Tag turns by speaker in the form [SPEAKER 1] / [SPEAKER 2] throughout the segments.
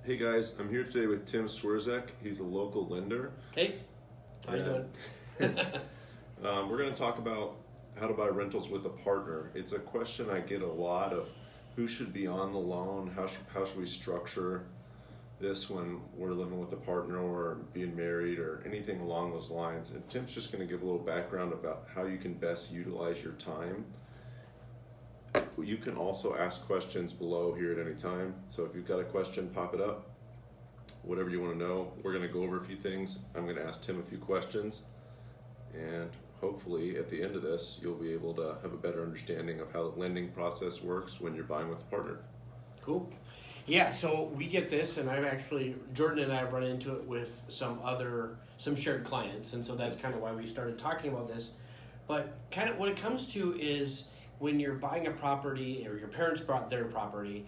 [SPEAKER 1] Hey guys, I'm here today with Tim Swirzek. He's a local lender.
[SPEAKER 2] Hey, how you doing?
[SPEAKER 1] We're going to talk about how to buy rentals with a partner. It's a question I get a lot of who should be on the loan, how should we structure this when we're living with a partner or being married or anything along those lines. And Tim's just going to give a little background about how you can best utilize your time. You can also ask questions below here at any time. So if you've got a question, pop it up. Whatever you want to know. We're going to go over a few things. I'm going to ask Tim a few questions. And hopefully at the end of this, you'll be able to have a better understanding of how the lending process works when you're buying with a partner.
[SPEAKER 2] Cool. Yeah, so we get this, and Jordan and I have run into it with some shared clients, and so that's kind of why we started talking about this. But kind of what it comes to is when you're buying a property, or your parents bought their property,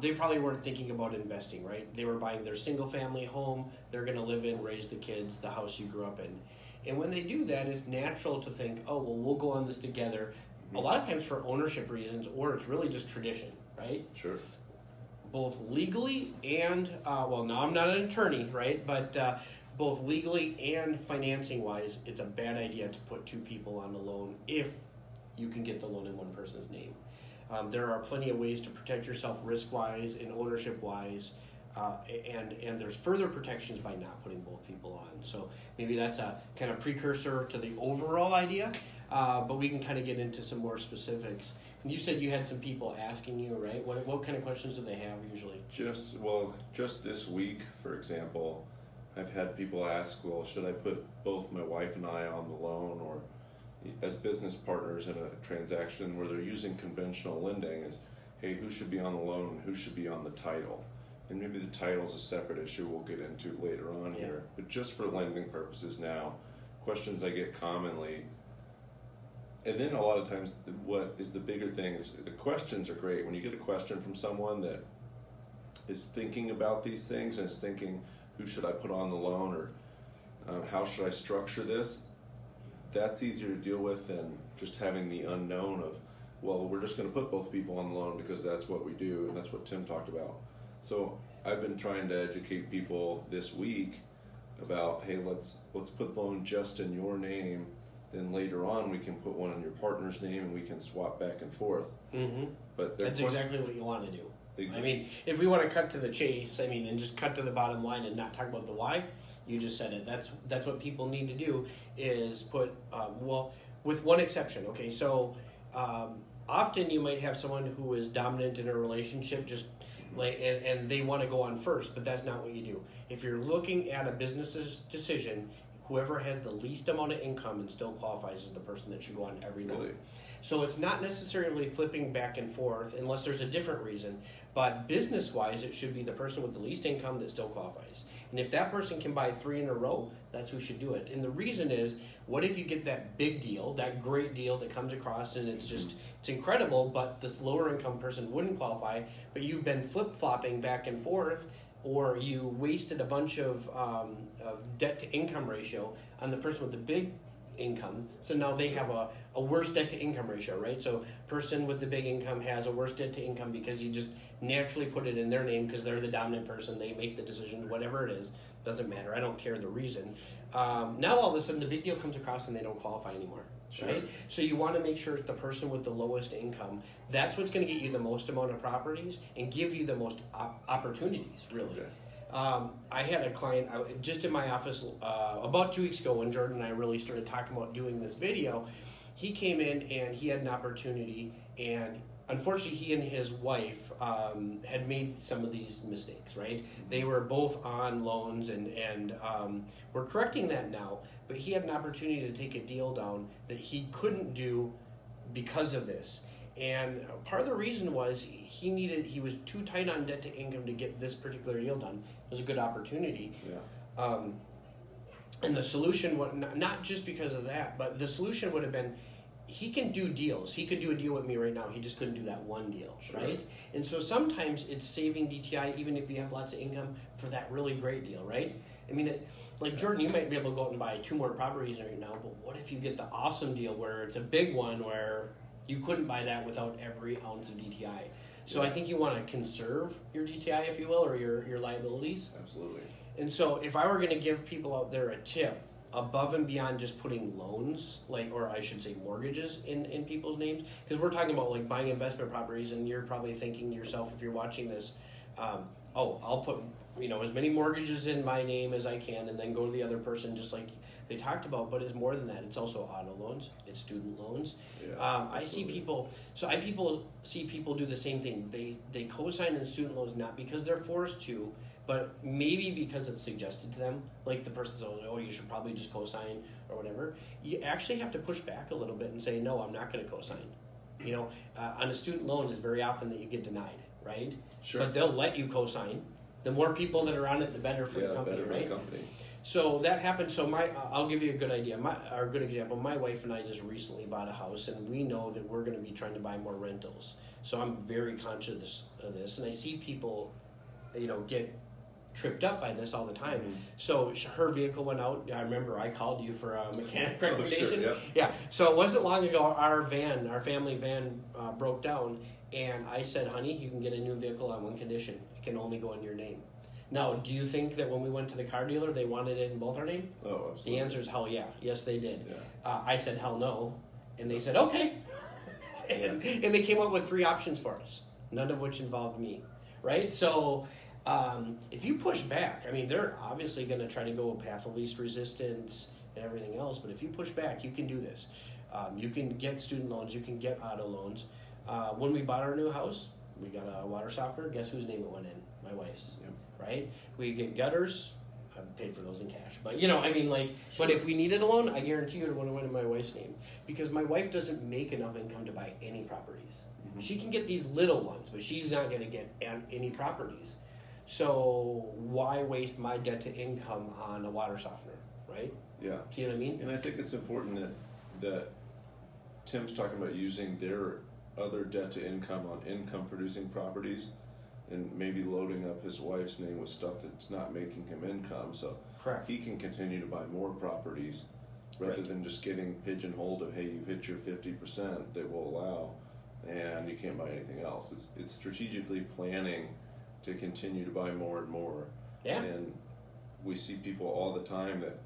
[SPEAKER 2] they probably weren't thinking about investing, right? They were buying their single-family home, they're going to live in, raise the kids, the house you grew up in. And when they do that, it's natural to think, oh, well, we'll go on this together. A lot of times for ownership reasons, or it's really just tradition, right?
[SPEAKER 1] Sure.
[SPEAKER 2] Both legally and, now I'm not an attorney, right? But both legally and financing-wise, it's a bad idea to put two people on the loan if you can get the loan in one person's name. There are plenty of ways to protect yourself risk-wise and ownership-wise, and there's further protections by not putting both people on. So maybe that's a kind of precursor to the overall idea, but we can kind of get into some more specifics. You said you had some people asking you, right? What kind of questions do they have usually?
[SPEAKER 1] Just this week, for example, I've had people ask, well, should I put both my wife and I on the loan, or as business partners in a transaction where they're using conventional lending is, hey, who should be on the loan and who should be on the title? And maybe the title is a separate issue we'll get into later on here. But just for lending purposes now, questions I get commonly. And then a lot of times, what is the bigger thing is the questions are great. When you get a question from someone that is thinking about these things and is thinking, who should I put on the loan, or how should I structure this? That's easier to deal with than just having the unknown of, well, we're just going to put both people on the loan because that's what we do, and that's what Tim talked about. So I've been trying to educate people this week about, hey, let's put the loan just in your name. Then later on, we can put one in your partner's name, and we can swap back and forth.
[SPEAKER 2] Mm-hmm.
[SPEAKER 1] But
[SPEAKER 2] that's exactly what you want to do.
[SPEAKER 1] Exactly.
[SPEAKER 2] I mean, if we want to cut to the chase, and just cut to the bottom line and not talk about the why, you just said it. That's what people need to do is put, with one exception. Okay, so often you might have someone who is dominant in a relationship, and they want to go on first, but that's not what you do. If you're looking at a business's decision, whoever has the least amount of income and still qualifies is the person that should go on every loan.
[SPEAKER 1] Really?
[SPEAKER 2] So it's not necessarily flipping back and forth unless there's a different reason, but business-wise, it should be the person with the least income that still qualifies. And if that person can buy 3 in a row, that's who should do it. And the reason is, what if you get that big deal, that great deal that comes across and it's incredible, but this lower income person wouldn't qualify, but you've been flip-flopping back and forth, or you wasted a bunch of debt-to-income ratio on the person with the big income, so now they have a worse debt-to-income ratio, right? So person with the big income has a worse debt-to-income because you just naturally put it in their name because they're the dominant person, they make the decision, whatever it is, doesn't matter, I don't care the reason. Now all of a sudden the big deal comes across and they don't qualify anymore.
[SPEAKER 1] Sure.
[SPEAKER 2] Right? So you want to make sure it's the person with the lowest income. That's what's going to get you the most amount of properties and give you the most opportunities, really.
[SPEAKER 1] Okay.
[SPEAKER 2] I had a client just in my office about 2 weeks ago when Jordan and I really started talking about doing this video. He came in and he had an opportunity, and unfortunately he and his wife had made some of these mistakes, right? They were both on loans and we're correcting that now, but he had an opportunity to take a deal down that he couldn't do because of this. And part of the reason was he was too tight on debt to income to get this particular deal done. It was a good opportunity.
[SPEAKER 1] Yeah.
[SPEAKER 2] And the solution, not just because of that, but the solution would have been, he can do deals. He could do a deal with me right now. He just couldn't do that one deal,
[SPEAKER 1] Sure.
[SPEAKER 2] right? And so sometimes it's saving DTI, even if you have lots of income, for that really great deal, right? I mean, like Jordan, you might be able to go out and buy 2 more properties right now, but what if you get the awesome deal where it's a big one where you couldn't buy that without every ounce of DTI? So I think you want to conserve your DTI, if you will, or your liabilities.
[SPEAKER 1] Absolutely.
[SPEAKER 2] And so if I were going to give people out there a tip, above and beyond just putting loans, or I should say mortgages in people's names, because we're talking about like buying investment properties, and you're probably thinking to yourself, if you're watching this, I'll put as many mortgages in my name as I can, and then go to the other person, just like they talked about. But it's more than that. It's also auto loans. It's student loans.
[SPEAKER 1] Yeah,
[SPEAKER 2] I see people. So see people do the same thing. They co-sign in student loans not because they're forced to, but maybe because it's suggested to them. Like the person says, "Oh, you should probably just co-sign or whatever." You actually have to push back a little bit and say, "No, I'm not going to co-sign." On a student loan, it's very often that you get denied, right?
[SPEAKER 1] Sure.
[SPEAKER 2] But they'll let you co-sign. The more people that are on it, the better for the company,
[SPEAKER 1] better
[SPEAKER 2] right?
[SPEAKER 1] for the company.
[SPEAKER 2] So that happened. So I'll give you a good idea. Or a good example. My wife and I just recently bought a house, and we know that we're going to be trying to buy more rentals. So I'm very conscious of this, and I see people, get tripped up by this all the time.
[SPEAKER 1] Mm-hmm.
[SPEAKER 2] So her vehicle went out. I remember I called you for a mechanic recommendation.
[SPEAKER 1] Sure,
[SPEAKER 2] Yeah. So it wasn't long ago. Our family van, broke down, and I said, "Honey, you can get a new vehicle on one condition: it can only go in your name." Now, do you think that when we went to the car dealer, they wanted it in both our name?
[SPEAKER 1] Oh, absolutely.
[SPEAKER 2] The answer is hell yeah. Yes, they did.
[SPEAKER 1] Yeah.
[SPEAKER 2] I said hell no, and they said okay. and they came up with 3 options for us, none of which involved me, right? So if you push back, they're obviously going to try to go a path of least resistance and everything else, but if you push back, you can do this. You can get student loans, you can get auto loans. When we bought our new house, we got a water softener. Guess whose name it went in? My wife's.
[SPEAKER 1] Yep.
[SPEAKER 2] Right? We get gutters. I paid for those in cash, but
[SPEAKER 1] Sure.
[SPEAKER 2] But if we needed a loan, I guarantee you it would have went in my wife's name, because my wife doesn't make enough income to buy any properties.
[SPEAKER 1] Mm-hmm.
[SPEAKER 2] She can get these little ones, but she's not going to get any properties. So why waste my debt to income on a water softener, right?
[SPEAKER 1] Yeah.
[SPEAKER 2] Do you know what I mean?
[SPEAKER 1] And I think it's important that Tim's talking about using their other debt to income on income producing properties, and maybe loading up his wife's name with stuff that's not making him income, so
[SPEAKER 2] Correct.
[SPEAKER 1] he can continue to buy more properties rather
[SPEAKER 2] Right.
[SPEAKER 1] than just getting pigeonholed of, hey, you've hit your 50% they will allow and you can't buy anything else. It's strategically planning to continue to buy more and more.
[SPEAKER 2] Yeah.
[SPEAKER 1] And we see people all the time that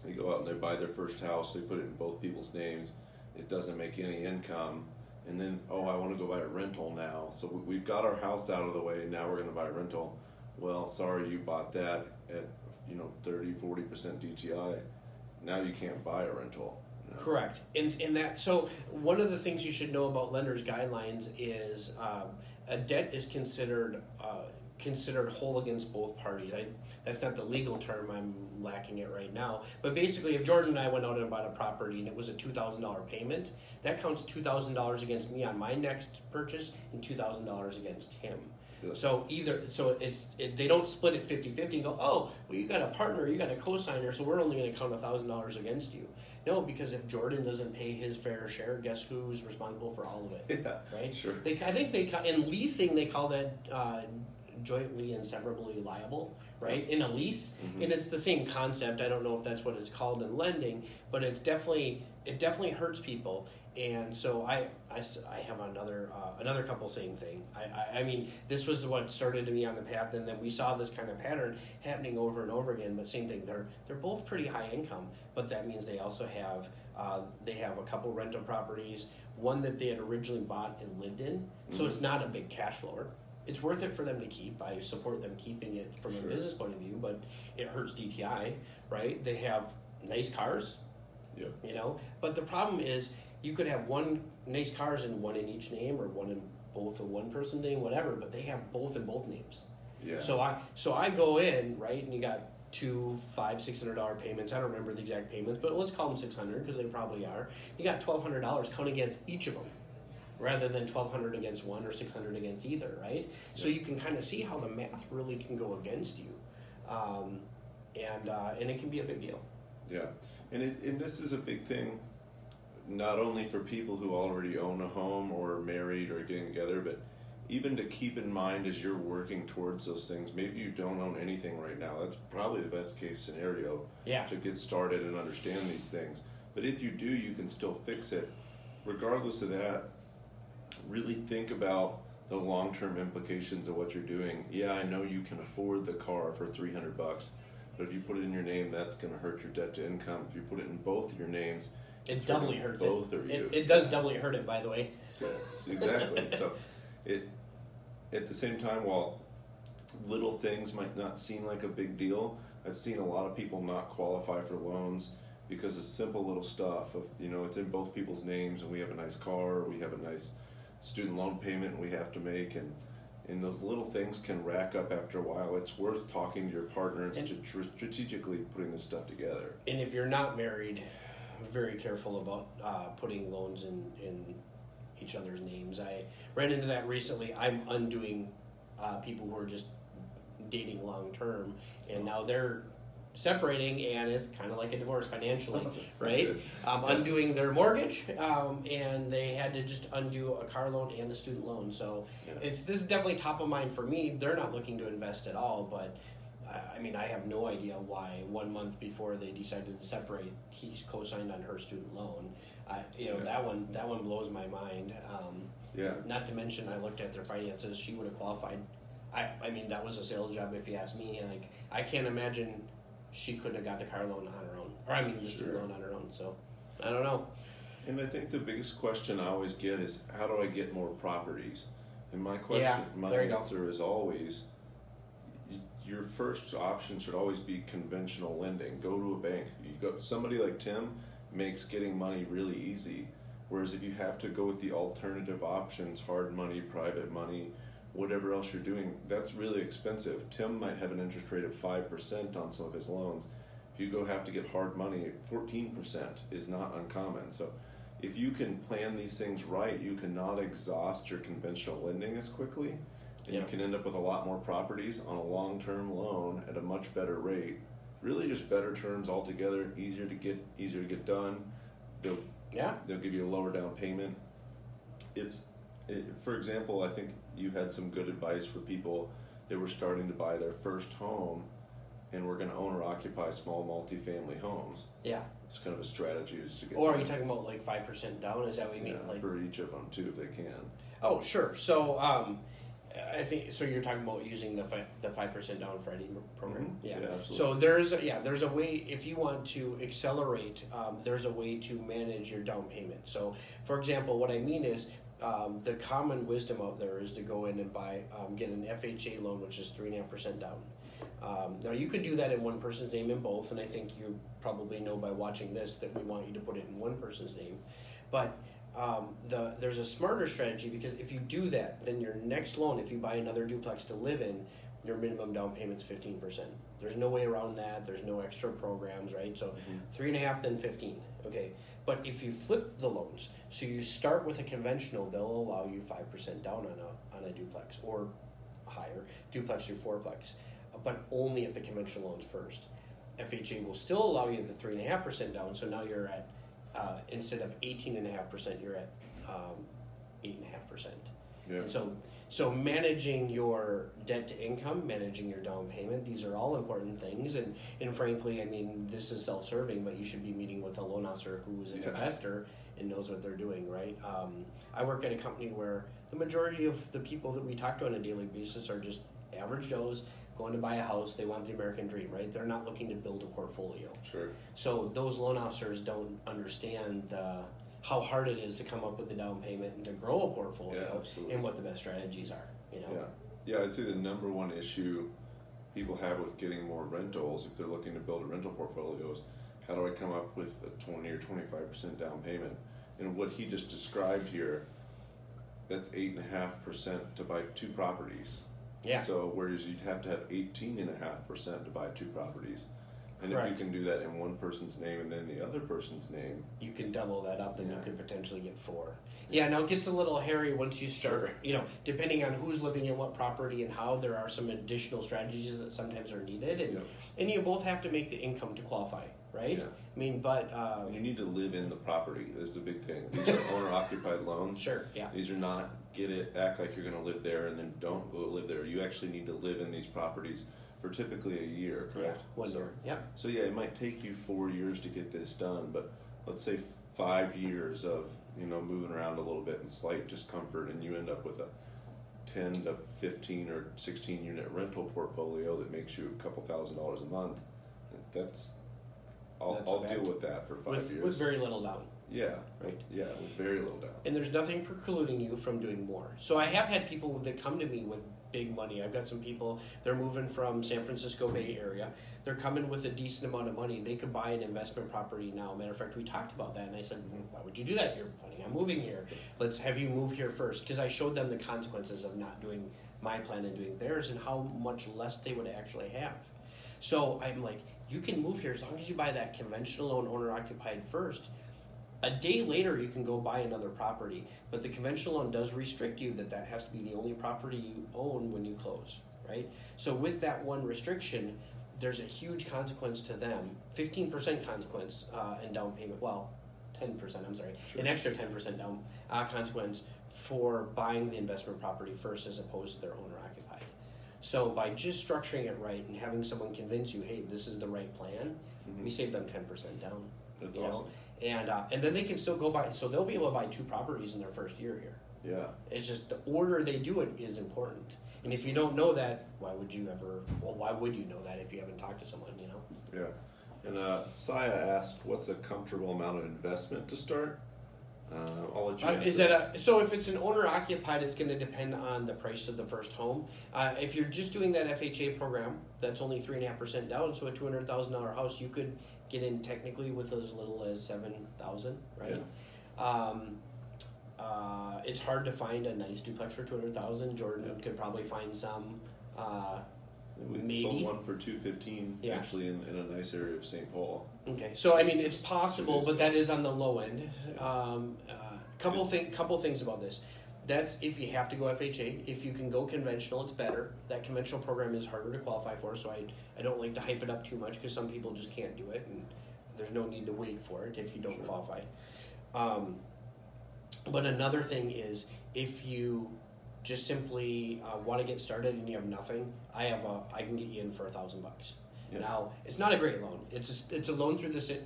[SPEAKER 1] they go out and they buy their first house, they put it in both people's names, it doesn't make any income, and then, I want to go buy a rental now. So we've got our house out of the way, now we're going to buy a rental. Well, sorry, you bought that at 30-40% DTI. Now you can't buy a rental.
[SPEAKER 2] Correct. So one of the things you should know about lenders' guidelines is a debt is considered whole against both parties. That's not the legal term, I'm lacking it right now. But basically, if Jordan and I went out and bought a property and it was a $2,000 payment, that counts $2,000 against me on my next purchase and $2,000 against him.
[SPEAKER 1] Yeah.
[SPEAKER 2] So they don't split it 50-50 and go, oh, well, you got a partner, you got a co-signer, so we're only going to count $1,000 against you. No, because if Jordan doesn't pay his fair share, guess who's responsible for all of it?
[SPEAKER 1] Yeah,
[SPEAKER 2] right?
[SPEAKER 1] sure.
[SPEAKER 2] In leasing they call that jointly and severably liable, right? In a lease,
[SPEAKER 1] Mm-hmm.
[SPEAKER 2] and it's the same concept. I don't know if that's what it's called in lending, but it definitely hurts people. And so I have another couple same thing. I mean, this was what started me on the path, and then we saw this kind of pattern happening over and over again. But same thing, they're both pretty high income, but that means they also have a couple rental properties, one that they had originally bought and lived in. So it's not a big cash flow. It's worth it for them to keep. I support them keeping it from a business point of view, but it hurts DTI, right? They have nice cars,
[SPEAKER 1] Yep.
[SPEAKER 2] But the problem is you could have one nice cars and one in each name, or one in both of one person name, whatever. But they have both in both names.
[SPEAKER 1] Yeah.
[SPEAKER 2] So I go in, right, and you got $200, $500, $600 payments. I don't remember the exact payments, but let's call them $600 because they probably are. You got $1,200 counting against each of them, rather than $1,200 against one or $600 against either, right? So you can kind of see how the math really can go against you, and it can be a big deal.
[SPEAKER 1] Yeah, and this is a big thing, not only for people who already own a home or are married or getting together, but even to keep in mind as you're working towards those things. Maybe you don't own anything right now. That's probably the best case scenario to get started and understand these things. But if you do, you can still fix it. Regardless of that, really think about the long-term implications of what you're doing. Yeah, I know you can afford the car for $300, but if you put it in your name, that's going to hurt your debt to income. If you put it in both of your names,
[SPEAKER 2] it doubly hurts
[SPEAKER 1] both of you.
[SPEAKER 2] It does doubly hurt it, by the way.
[SPEAKER 1] So exactly. So it at the same time, while little things might not seem like a big deal, I've seen a lot of people not qualify for loans because of simple little stuff of, it's in both people's names and we have a nice car, we have a nice student loan payment we have to make, and those little things can rack up after a while. It's worth talking to your partner and strategically putting this stuff together.
[SPEAKER 2] And if you're not married, very careful about putting loans in each other's names. I ran into that recently. I'm undoing people who are just dating long term, and now they're separating, and it's kind of like a divorce financially, right? Undoing their mortgage, and they had to just undo a car loan and a student loan. So this is definitely top of mind for me. They're not looking to invest at all, but I have no idea why 1 month before they decided to separate, he's co-signed on her student loan. That one blows my mind. Not to mention, I looked at their finances. She would have qualified. That was a sales job if you ask me. Like, I can't imagine she couldn't have got the car loan on her own, or the student loan on her own. So, I don't know.
[SPEAKER 1] And I think the biggest question I always get is, how do I get more properties? And my answer is always, your first option should always be conventional lending. Go to a bank. Somebody like Tim makes getting money really easy. Whereas if you have to go with the alternative options, hard money, private money, whatever else you're doing, that's really expensive. Tim might have an interest rate of 5% on some of his loans. If you have to get hard money, 14% is not uncommon. So if you can plan these things right, you cannot exhaust your conventional lending as quickly, and you can end up with a lot more properties on a long-term loan at a much better rate. Really just better terms altogether, easier to get done. They'll give you a lower down payment. For example, I think you had some good advice for people that were starting to buy their first home and were going to own or occupy small multifamily homes. Yeah. It's kind of a strategy to get.
[SPEAKER 2] Or are you talking about like 5% down? Is that what you mean?
[SPEAKER 1] Like, for each of them too, if they can.
[SPEAKER 2] Oh, sure. So I think so. You're talking about using the 5% down Freddie program.
[SPEAKER 1] Mm-hmm. Yeah, absolutely.
[SPEAKER 2] So there's a way, if you want to accelerate. There's a way to manage your down payment. So, for example, what I mean is, the common wisdom out there is to go in and get an FHA loan, which is 3.5% down. Now you could do that in one person's name in both, and I think you probably know by watching this that we want you to put it in one person's name. But there's a smarter strategy, because if you do that, then your next loan, if you buy another duplex to live in, your minimum down payment's 15%. There's no way around that. There's no extra programs, right? So 3.5, then 15. Okay. But if you flip the loans, so you start with a conventional, they'll allow you 5% down on a duplex, or higher, duplex or fourplex, but only if the conventional loan's first. FHA will still allow you the 3.5% down, so now you're at, instead of 18.5%, you're at 8.5%. Yeah. So managing your debt to income, managing your down payment, these are all important things. And frankly, this is self-serving, but you should be meeting with a loan officer who's an investor and knows what they're doing, right? I work at a company where the majority of the people that we talk to on a daily basis are just average Joes going to buy a house. They want the American dream, right? They're not looking to build a portfolio. Sure. So those loan officers don't understand how hard it is to come up with the down payment and to grow a portfolio, and what the best strategies are.
[SPEAKER 1] Yeah, I'd say the number one issue people have with getting more rentals, if they're looking to build a rental portfolio, is how do I come up with a 20 or 25% down payment? And what he just described here, that's 8.5% to buy 2 properties. Yeah. So whereas you'd have to have 18.5% to buy 2 properties. And Correct. If you can do that in one person's name and then the other person's name,
[SPEAKER 2] you can double that up, and you could potentially get 4. Yeah, now it gets a little hairy once you start, depending on who's living in what property and how, there are some additional strategies that sometimes are needed. And you both have to make the income to qualify, right? Yeah.
[SPEAKER 1] But you need to live in the property. That's a big thing. These are owner-occupied loans.
[SPEAKER 2] Sure, yeah.
[SPEAKER 1] These are not act like you're going to live there and then don't go live there. You actually need to live in these properties for typically a year, correct?
[SPEAKER 2] Yeah, 1 year, yeah.
[SPEAKER 1] So it might take you 4 years to get this done, but let's say 5 years of moving around a little bit and slight discomfort, and you end up with a 10 to 15 or 16 unit rental portfolio that makes you a couple $1,000s a month, I'll deal with that for 5 years.
[SPEAKER 2] With very little down.
[SPEAKER 1] Yeah,
[SPEAKER 2] right.
[SPEAKER 1] Yeah, with very little down.
[SPEAKER 2] And there's nothing precluding you from doing more. So I have had people that come to me with big money. I've got some people, they're moving from San Francisco Bay Area. They're coming with a decent amount of money. They could buy an investment property now. Matter of fact, we talked about that, and I said, why would you do that? You're planning on moving here. Let's have you move here first. Because I showed them the consequences of not doing my plan and doing theirs and how much less they would actually have. So I'm like, you can move here as long as you buy that conventional loan owner-occupied first. A day later, you can go buy another property, but the conventional loan does restrict you that has to be the only property you own when you close, right? So with that one restriction, there's a huge consequence to them, 15% consequence in down payment, well, 10%, I'm sorry,
[SPEAKER 1] Sure.
[SPEAKER 2] An extra 10% down consequence for buying the investment property first as opposed to their owner-occupied. So by just structuring it right and having someone convince you, hey, this is the right plan, we save them 10% down.
[SPEAKER 1] That's
[SPEAKER 2] you
[SPEAKER 1] awesome.
[SPEAKER 2] know? And then they can still go buy, so they'll be able to buy 2 properties in their first year here.
[SPEAKER 1] Yeah.
[SPEAKER 2] It's just the order they do it is important. And if you don't know that, why would you know that if you haven't talked to someone, you know?
[SPEAKER 1] Yeah. And Saya asked, what's a comfortable amount of investment to start? I'll let you answer.
[SPEAKER 2] So if it's an owner-occupied, it's going to depend on the price of the first home. If you're just doing that FHA program, that's only 3.5% down, so a $200,000 house, you could get in technically with as little as $7,000, right?
[SPEAKER 1] Yeah.
[SPEAKER 2] It's hard to find a nice duplex for $200,000. Jordan could probably find some.
[SPEAKER 1] We sold one for $215 actually in a nice area of St. Paul.
[SPEAKER 2] Okay, so I mean it's possible, but that is on the low end. Couple things about this. That's if you have to go FHA. If you can go conventional, it's better. That conventional program is harder to qualify for, so I don't like to hype it up too much because some people just can't do it, and there's no need to wait for it if you don't qualify. But another thing is if you just simply want to get started and you have nothing, I can get you in for $1,000. Yeah. Now it's not a great loan. It's a loan through the state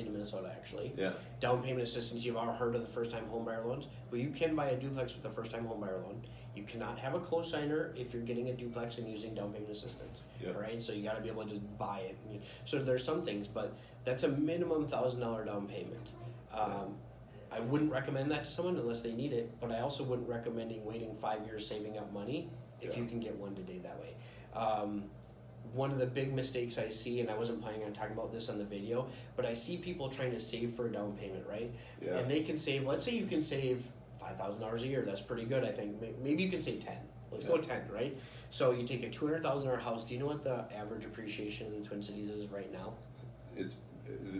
[SPEAKER 2] of Minnesota actually.
[SPEAKER 1] Yeah.
[SPEAKER 2] Down payment assistance. You've all heard of the first time home buyer loans. Well, you can buy a duplex with a first time home buyer loan. You cannot have a cosigner if you're getting a duplex and using down payment assistance.
[SPEAKER 1] Yep.
[SPEAKER 2] Right. So you got to be able to just buy it. So there's some things, but that's a minimum $1,000 down payment. I wouldn't recommend that to someone unless they need it, but I also wouldn't recommend waiting 5 years saving up money if you can get one today that way. One of the big mistakes I see, and I wasn't planning on talking about this on the video, but I see people trying to save for a down payment, right?
[SPEAKER 1] Yeah.
[SPEAKER 2] And they can save, let's say you can save $5,000 a year. That's pretty good, I think. Maybe you can save 10. Let's go 10, right? So you take a $200,000 house. Do you know what the average appreciation in the Twin Cities is right now?
[SPEAKER 1] It's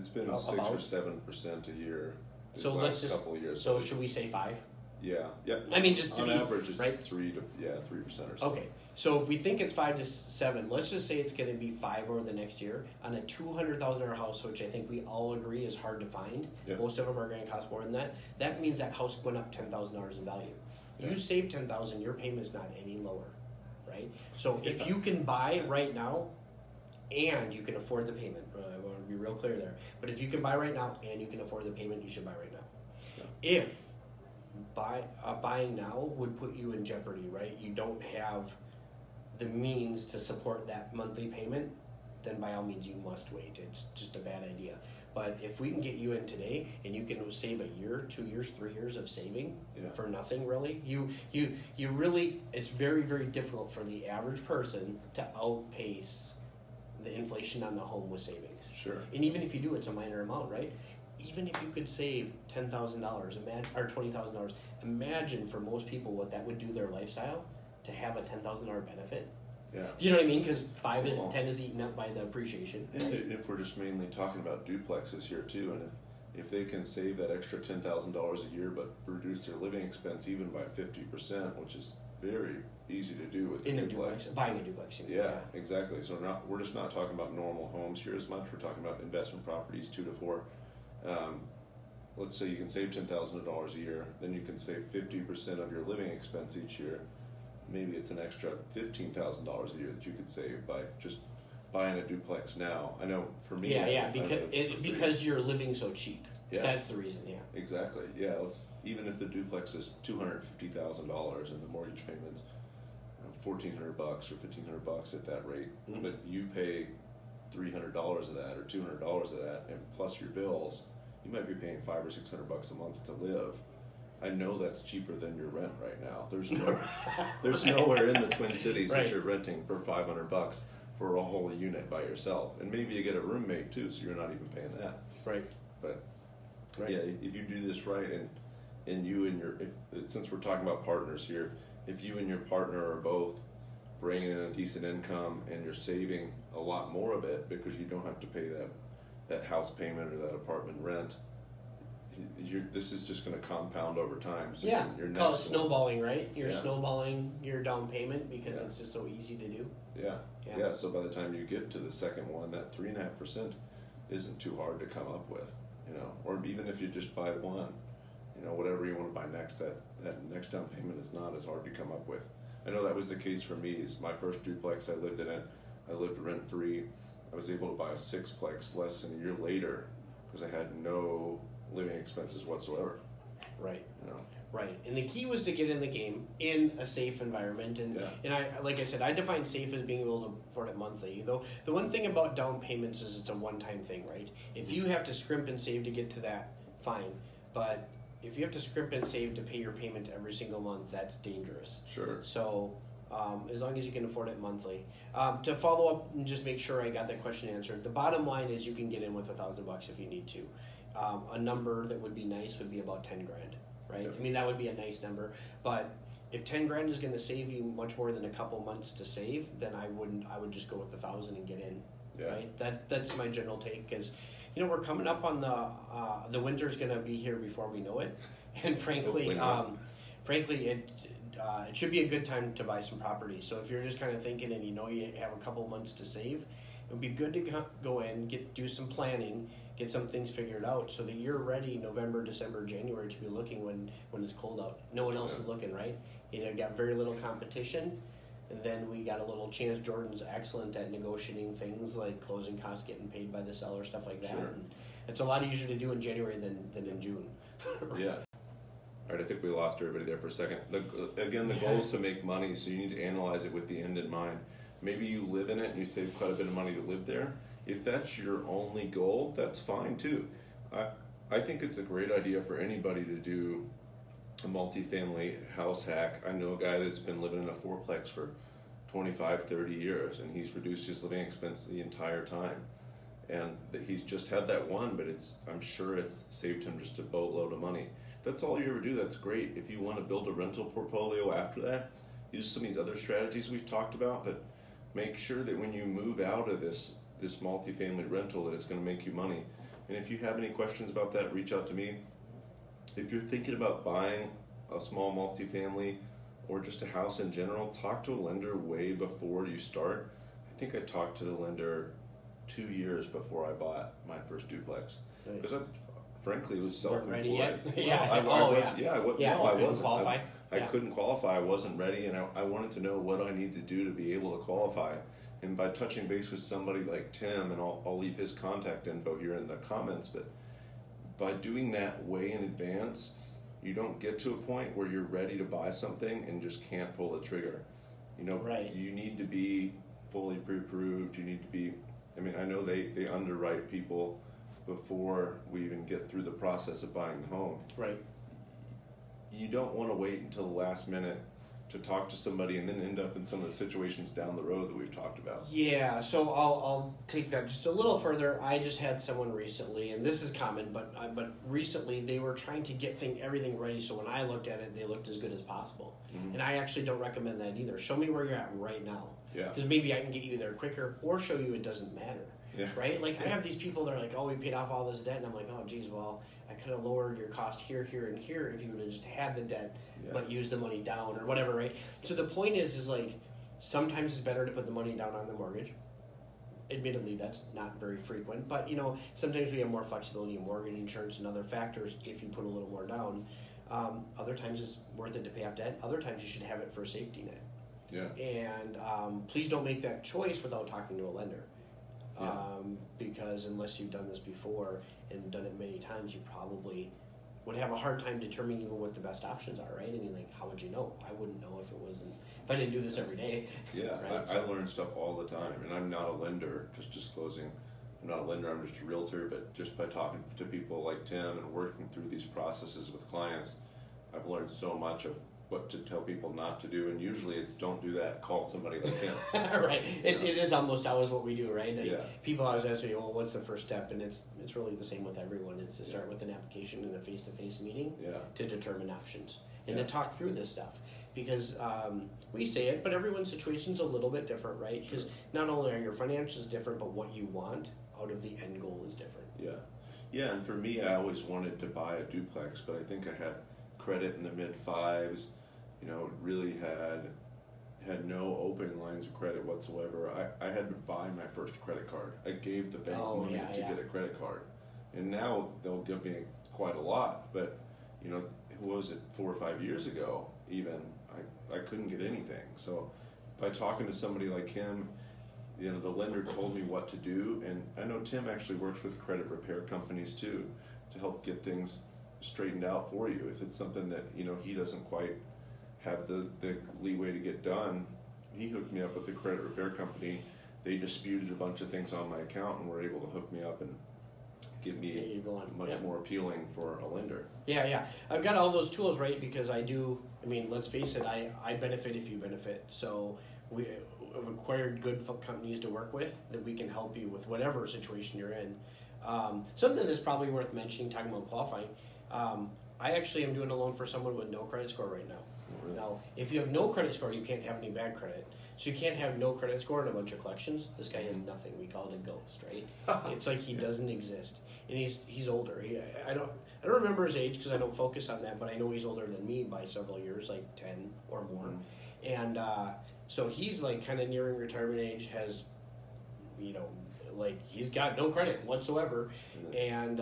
[SPEAKER 1] been 6 or 7% a year.
[SPEAKER 2] So let's just.
[SPEAKER 1] Couple of years.
[SPEAKER 2] So should we say 5?
[SPEAKER 1] Yeah. Yeah.
[SPEAKER 2] I mean, just
[SPEAKER 1] on average, it's
[SPEAKER 2] right?
[SPEAKER 1] 3% or so.
[SPEAKER 2] Okay. So if we think it's 5 to 7, let's just say it's going to be 5 over the next year on a $200,000 house, which I think we all agree is hard to find.
[SPEAKER 1] Yep.
[SPEAKER 2] Most of them are going to cost more than that. That means that house went up $10,000 in value. You save $10,000, your payment is not any lower, right? So if you can buy right now, and you can afford the payment, I want to be real clear there. But if you can buy right now and you can afford the payment, you should buy right now. Yeah. If buying now would put you in jeopardy, right? You don't have the means to support that monthly payment, then by all means you must wait. It's just a bad idea. But if we can get you in today and you can save a year, 2 years, 3 years of saving for nothing really, you really, it's very, very difficult for the average person to outpace the inflation on the home with savings.
[SPEAKER 1] Sure.
[SPEAKER 2] And even if you do, it's a minor amount, right? Even if you could save $10,000 or $20,000, imagine for most people what that would do their lifestyle to have a $10,000 benefit.
[SPEAKER 1] Yeah.
[SPEAKER 2] You know what I mean? Because 10 is eaten up by the appreciation.
[SPEAKER 1] And if we're just mainly talking about duplexes here too, and if they can save that extra $10,000 a year but reduce their living expense even by 50%, which is very easy to do with
[SPEAKER 2] in
[SPEAKER 1] a
[SPEAKER 2] duplex, buying a duplex.
[SPEAKER 1] Yeah, exactly. So we're just not talking about normal homes here as much. We're talking about investment properties, 2 to 4. Let's say you can save $10,000 a year, then you can save 50% of your living expense each year. Maybe it's an extra $15,000 a year that you could save by just buying a duplex now. I know for me,
[SPEAKER 2] because you're living so cheap.
[SPEAKER 1] Yeah.
[SPEAKER 2] That's the reason, yeah.
[SPEAKER 1] Exactly. Yeah. Even if the duplex is $250,000 and the mortgage payments $1,400 or $1,500 at that rate,
[SPEAKER 2] Mhm.
[SPEAKER 1] but you pay $300 of that or $200 of that, and plus your bills, you might be paying $500 or $600 a month to live. I know that's cheaper than your rent right now. There's nowhere in the Twin Cities
[SPEAKER 2] Right.
[SPEAKER 1] that you're renting for $500 for a whole unit by yourself, and maybe you get a roommate too, so you're not even paying that.
[SPEAKER 2] Right.
[SPEAKER 1] But
[SPEAKER 2] Right.
[SPEAKER 1] yeah, if you do this right, and you and since we're talking about partners here, if you and your partner are both bringing in a decent income and you're saving a lot more of it because you don't have to pay that house payment or that apartment rent, this is just going to compound over time. So
[SPEAKER 2] Yeah,
[SPEAKER 1] your
[SPEAKER 2] call it
[SPEAKER 1] next one-
[SPEAKER 2] snowballing, right? You're
[SPEAKER 1] Yeah.
[SPEAKER 2] snowballing your down payment because
[SPEAKER 1] Yeah.
[SPEAKER 2] it's just so easy to do.
[SPEAKER 1] Yeah.
[SPEAKER 2] Yeah.
[SPEAKER 1] Yeah. So by the time you get to the second one, that 3.5% isn't too hard to come up with, or even if you just buy one, whatever you want to buy next, that next down payment is not as hard to come up with. I know that was the case for me. Is my first duplex I lived in it. I lived rent free. I was able to buy a sixplex less than a year later because I had no living expenses whatsoever.
[SPEAKER 2] Right.
[SPEAKER 1] You know.
[SPEAKER 2] Right, and the key was to get in the game in a safe environment, and
[SPEAKER 1] Yeah.
[SPEAKER 2] and I, like I said, I define safe as being able to afford it monthly. Though the one thing about down payments is it's a one-time thing, right? If you have to scrimp and save to get to that, fine, but if you have to scrimp and save to pay your payment every single month, that's dangerous.
[SPEAKER 1] Sure.
[SPEAKER 2] So as long as you can afford it monthly. To follow up and just make sure I got that question answered, the bottom line is you can get in with $1,000 if you need to. A number that would be nice would be about 10 grand, right?
[SPEAKER 1] Yep.
[SPEAKER 2] I mean, that would be a nice number, but if 10 grand is going to save you much more than a couple months to save, then I would just go with 1,000 and get in,
[SPEAKER 1] Yeah.
[SPEAKER 2] right? That's my general take, because we're coming up on the winter's going to be here before we know it, and
[SPEAKER 1] Hopefully not.
[SPEAKER 2] frankly, it should be a good time to buy some property. So if you're just kind of thinking and you have a couple months to save, it would be good to go in, do some planning, get some things figured out so that you're ready November, December, January to be looking when it's cold out. No one else is looking, right? You got very little competition, and then we got a little chance. Jordan's excellent at negotiating things like closing costs, getting paid by the seller, stuff like that.
[SPEAKER 1] Sure.
[SPEAKER 2] And it's a lot easier to do in January than in June.
[SPEAKER 1] Yeah. All right, I think we lost everybody there for a second. The goal is to make money, so you need to analyze it with the end in mind. Maybe you live in it and you save quite a bit of money to live there. If that's your only goal, that's fine too. I think it's a great idea for anybody to do a multifamily house hack. I know a guy that's been living in a fourplex for 25, 30 years, and he's reduced his living expense the entire time. And he's just had that one, but I'm sure it's saved him just a boatload of money. That's all you ever do, that's great. If you want to build a rental portfolio after that, use some of these other strategies we've talked about, but make sure that when you move out of this multifamily rental that it's going to make you money. And if you have any questions about that, reach out to me. If you're thinking about buying a small multifamily or just a house in general, talk to a lender way before you start. I think I talked to the lender 2 years before I bought my first duplex because I frankly was self-employed.
[SPEAKER 2] Ready yet?
[SPEAKER 1] I wasn't.
[SPEAKER 2] Qualify.
[SPEAKER 1] I couldn't qualify. I wasn't ready, and I wanted to know what I need to do to be able to qualify. And by touching base with somebody like Tim, and I'll leave his contact info here in the comments, but by doing that way in advance, you don't get to a point where you're ready to buy something and just can't pull the trigger.
[SPEAKER 2] Right.
[SPEAKER 1] You need to be fully pre-approved. You need to be, I know they underwrite people before we even get through the process of buying the home.
[SPEAKER 2] Right.
[SPEAKER 1] You don't want to wait until the last minute to talk to somebody and then end up in some of the situations down the road that we've talked about.
[SPEAKER 2] Yeah, so I'll take that just a little further. I just had someone recently, and this is common, but recently they were trying to get everything ready, so when I looked at it, they looked as good as possible.
[SPEAKER 1] Mm-hmm.
[SPEAKER 2] And I actually don't recommend that either. Show me where you're at right now.
[SPEAKER 1] Yeah.
[SPEAKER 2] Because maybe I can get you there quicker, or show you it doesn't matter.
[SPEAKER 1] Yeah.
[SPEAKER 2] Right? Like, I have these people that are like, oh, we paid off all this debt, and I'm like, oh, geez, well, I could have lowered your cost here, here, and here if you would have just had the debt, but used the money down or whatever, right? So the point is like, sometimes it's better to put the money down on the mortgage. Admittedly, that's not very frequent, but sometimes we have more flexibility in mortgage insurance and other factors if you put a little more down. Other times it's worth it to pay off debt. Other times you should have it for a safety net.
[SPEAKER 1] Yeah.
[SPEAKER 2] And please don't make that choice without talking to a lender.
[SPEAKER 1] Yeah.
[SPEAKER 2] Because unless you've done this before and done it many times, you probably would have a hard time determining even what the best options are, right? I mean, like, how would you know? I wouldn't know if I didn't do this every day.
[SPEAKER 1] Yeah,
[SPEAKER 2] Right?
[SPEAKER 1] I learn stuff all the time, and I'm not a lender, just disclosing. I'm not a lender, I'm just a realtor, but just by talking to people like Tim and working through these processes with clients, I've learned so much of what to tell people not to do, and usually it's don't do that, call somebody like him.
[SPEAKER 2] Right. It is almost always what we do, right? Like,
[SPEAKER 1] Yeah.
[SPEAKER 2] people always ask me, well, what's the first step? And it's really the same with everyone. It's to start with an application and a face-to-face meeting
[SPEAKER 1] Yeah.
[SPEAKER 2] to determine options and
[SPEAKER 1] Yeah.
[SPEAKER 2] to talk through this stuff. Because we say it, but everyone's situation's a little bit different, right? Because not only are your financials different, but what you want out of the end goal is different.
[SPEAKER 1] Yeah. Yeah, and for me, I always wanted to buy a duplex, but I think I had credit in the mid-5s, really had no open lines of credit whatsoever. I had to buy my first credit card. I gave the bank money to get a credit card. And now they'll give me quite a lot, but, what was it, 4 or 5 years ago even, I couldn't get anything. So by talking to somebody like him, the lender told me what to do, and I know Tim actually works with credit repair companies too to help get things straightened out for you. If it's something that he doesn't quite have the leeway to get done, he hooked me up with the credit repair company. They disputed a bunch of things on my account and were able to hook me up and get me much more appealing for a lender.
[SPEAKER 2] Yeah. I've got all those tools, right? Because let's face it, I benefit if you benefit. So we have acquired good companies to work with that we can help you with whatever situation you're in. Something that's probably worth mentioning, talking about qualifying, I actually am doing a loan for someone with no credit score right now.
[SPEAKER 1] Really?
[SPEAKER 2] Now, if you have no credit score, you can't have any bad credit. So you can't have no credit score and a bunch of collections. This guy has nothing. We call it a ghost, right? It's like he doesn't exist, and he's older. I don't remember his age because I don't focus on that, but I know he's older than me by several years, like 10 or more. And so he's like kind of nearing retirement age. Has he's got no credit whatsoever, and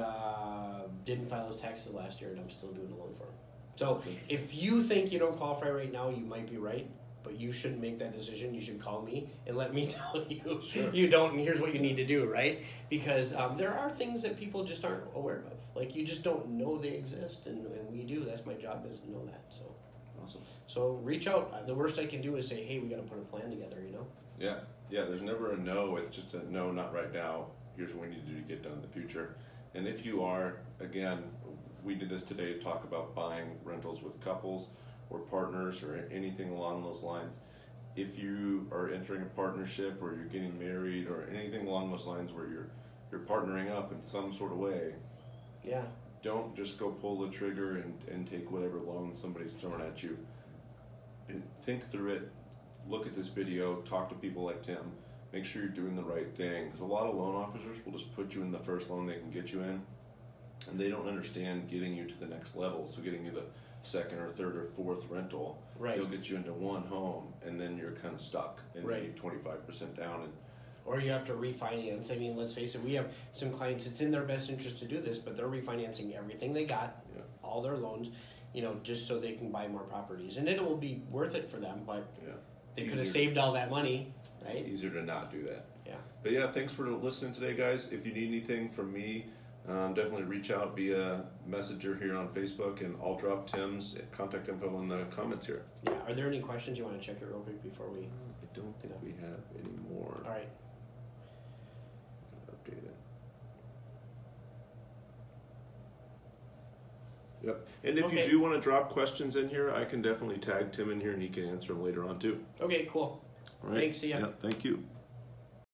[SPEAKER 2] didn't file his taxes last year, and I'm still doing a loan for him. So if you think you don't qualify right now, you might be right, but you shouldn't make that decision. You should call me and let me tell you you don't, and here's what you need to do, right? Because there are things that people just aren't aware of. Like, you just don't know they exist, and we do. That's my job, is to know that. So
[SPEAKER 1] Awesome.
[SPEAKER 2] So reach out. The worst I can do is say, hey, we got to put a plan together,
[SPEAKER 1] Yeah, there's never a no. It's just a no, not right now. Here's what we need to do to get done in the future. And if you are, again, we did this today to talk about buying rentals with couples or partners or anything along those lines. If you are entering a partnership or you're getting married or anything along those lines where you're partnering up in some sort of way, don't just go pull the trigger and take whatever loan somebody's throwing at you. And think through it. Look at this video, talk to people like Tim, make sure you're doing the right thing, because a lot of loan officers will just put you in the first loan they can get you in, and they don't understand getting you to the next level. So getting you the second or third or fourth rental, they'll get you into one home, and then you're kind of stuck and you need 25% down.
[SPEAKER 2] Or you have to refinance. I mean, let's face it, we have some clients, it's in their best interest to do this, but they're refinancing everything they got, all their loans, just so they can buy more properties. And it will be worth it for them, but they could have saved all that money, right?
[SPEAKER 1] It's easier to not do that.
[SPEAKER 2] Yeah.
[SPEAKER 1] But thanks for listening today, guys. If you need anything from me, definitely reach out via messenger here on Facebook, and I'll drop Tim's contact info in the comments here.
[SPEAKER 2] Yeah. Are there any questions you want to check it real quick before we?
[SPEAKER 1] I don't think we have any more.
[SPEAKER 2] All right.
[SPEAKER 1] Update it. Yep. And if you do want to drop questions in here, I can definitely tag Tim in here and he can answer them later on too.
[SPEAKER 2] Okay, cool.
[SPEAKER 1] All right.
[SPEAKER 2] Thanks, see ya.
[SPEAKER 1] Yep, thank you.